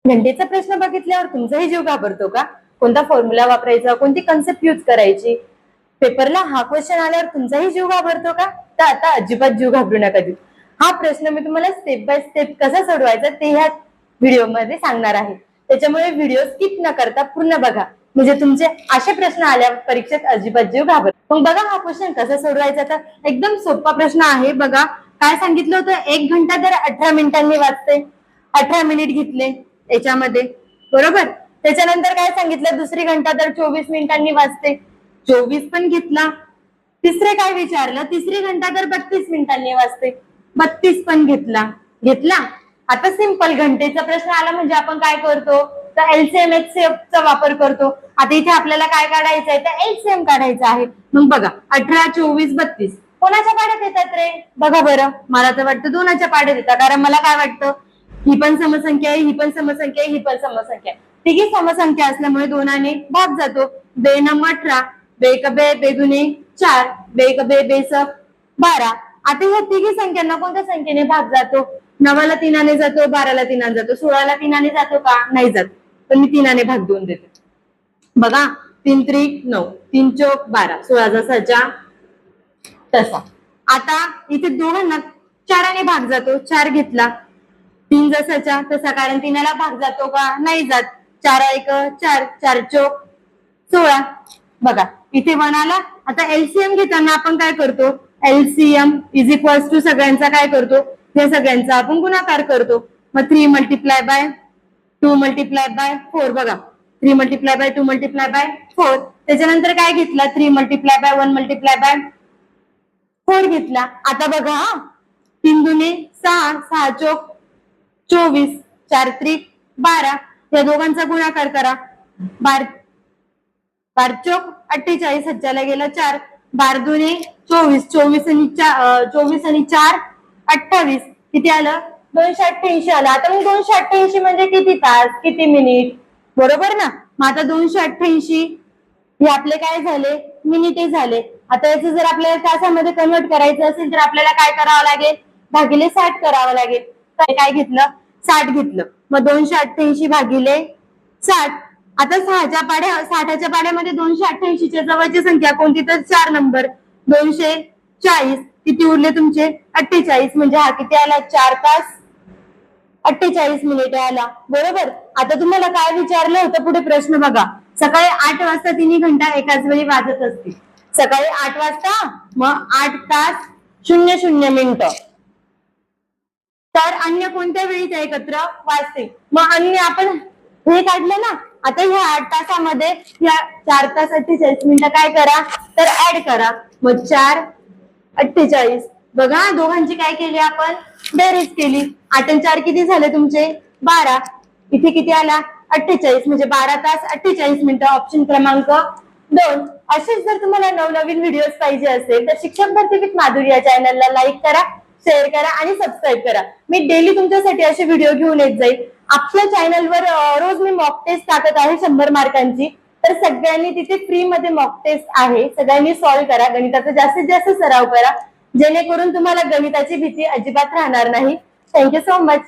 घंटेचा प्रश्न बघितल्यावर तुमचाही जीव घाबरतो का? कोणता फॉर्म्युला वापरायचा, कोणती कन्सेप्ट यूज करायची? पेपरला हा क्वेश्चन आल्यावर तुमचाही जीव घाबरतो का? तर आता अजिबात जीव घाबरू नका देऊ. हा प्रश्न मी तुम्हाला स्टेप बाय स्टेप कसा सोडवायचा ते ह्या व्हिडिओमध्ये सांगणार आहे. त्याच्यामुळे व्हिडिओ स्किप न करता पूर्ण बघा, म्हणजे तुमचे असे प्रश्न आल्यावर परीक्षेत अजिबात जीव घाबर. मग बघा हा क्वेश्चन कसा सोडवायचा. तर एकदम सोपा प्रश्न आहे. बघा काय सांगितलं होतं, 1 घंटा तर 18 मिनिटांनी वाजते. 18 मिनिट घेतले याच्यामध्ये, बरोबर. त्याच्यानंतर काय सांगितलं, दुसरी घंटा तर 24 मिनिटांनी वाजते. 24 पण घेतला. तिसरे काय विचारलं, तिसरी घंटा तर 32 मिनिटांनी वाजते. 32 पण घेतला. आता सिंपल घंटेचा प्रश्न आला म्हणजे आपण काय करतो, तर एलसीएम एचसीएफ चा वापर करतो. आता इथे आपल्याला काय काढायचं आहे, तर एलसीएम काढायचं आहे. मग बघा 18, 24, 32 कोणाच्या पाड्यात येतात रे? बघा बरं, मला तर वाटतं दोनाच्या पाड्यात येतात. कारण मला काय वाटतं, ही पण समसंख्या आहे, ही पण समसंख्या आहे, ही पण समसंख्या आहे. तिघी समसंख्या असल्यामुळे दोनाने भाग जातो. 2 नम 18, 2 बे 2 दुने 4, 2 बे 2 12. आता ह्या तिघी संख्यांना कोणत्या संख्येने भाग जातो? 9ला 3ने जातो, 12ला 3ने जातो. 16ला 3ने जातो का? नाही जात. तर मी 3ने भाग देऊन देते. बघा 3 त्रिक 9, 3 चौक 12, 16 जसाच्या तसा. आता इथे दोघांना 4ने भाग जातो. 4 घेतला. 3 जसाच्या तसा, कारण 3ला भाग जातो का? नाही जात. 4 1 4, 4 चौक 16. बघा इथे 1 आला. आता एलसीएम घेताना आपण काय करतो, एलसीएम इज इक्वल्स टू सगळ्यांचा काय करतो, या सगळ्यांचा आपण गुणाकार करतो. मग 3 मल्टिप्लाय बाय 2 मल्टिप्लाय बाय 4. बघा 3 मल्टिप्लाय बाय 2 मल्टिप्लाय बाय 4. त्याच्यानंतर काय घेतला, 3 मल्टिप्लाय बाय 1 मल्टिप्लाय बाय 4 घेतला. आता बघा 3 दुने 6, 6 चौक 24, 4 त्रिक 12. या दोघांचा गुणाकार करा. 12 चौक 48, हज्जाला गेला 4. 12 दुने 24, 24 आणि 4 28. किती आलं? 288 आलं. आता मग 288 म्हणजे किती तास, किती मिनिट, बरोबर ना. मग आता 288 हे आपले काय झाले, मिनिटे झाले. आता याचं जर आपल्याला तासामध्ये कन्वर्ट करायचं असेल तर आपल्याला काय करावं लागेल, भागिले 60 करावं लागेल. तर काय घेतलं, 60 घेतलं. मग 288 भागिले 60. आता 60च्या पाड्यामध्ये 288 च्या जवळची संख्या कोणती, तर 4 नंबर. 240. किती उरले तुमचे? 48. म्हणजे हा किती आला, 4 तास 48 मिनिटे आला, बरोबर. आता तुम्हाला काय विचारलं होतं पुढे प्रश्न बघा, सकाळी 8 वाजता तिन्ही घंटा एकाच वेळी वाजत असतील. सकाळी 8 वाजता, मग 8 तास 00 मिनिटं. तर अन्य कोणत्या वेळी ते एकत्र वाजते? मग अन्य आपण हे काढलं ना. आता ह्या 8 तासामध्ये ह्या 4 तास 48 मिनिटं काय करा, तर ऍड करा. मग 4 48. बघा दोघांची काय केली आपण, बेरीज केली. 8 आणि 4 किती झाले तुमचे? 12. इथे किती आला? 48. म्हणजे 12 तास 48 मिनिटं. ऑप्शन क्रमांक 2. असेच जर तुम्हाला नवनवीन व्हिडिओज पाहिजे असेल तर शिक्षक भरती विथ माधुरी या चॅनलला लाईक करा, शेअर करा आणि सबस्क्राईब करा. मी डेली तुमच्यासाठी असे व्हिडिओ घेऊन येत जाईल. आपल्या चॅनलवर रोज मी मॉक टेस्ट टाकत आहे 100 मार्कांची. तर सगळ्यांनी तिथे फ्री मध्ये मॉक टेस्ट आहे, सगळ्यांनी सॉल्व्ह करा. गणिताचा जास्तीत जास्त सराव करा, जेणेकरून तुम्हाला गणिताची भीती अजिबात राहणार नाही. Thank you so much.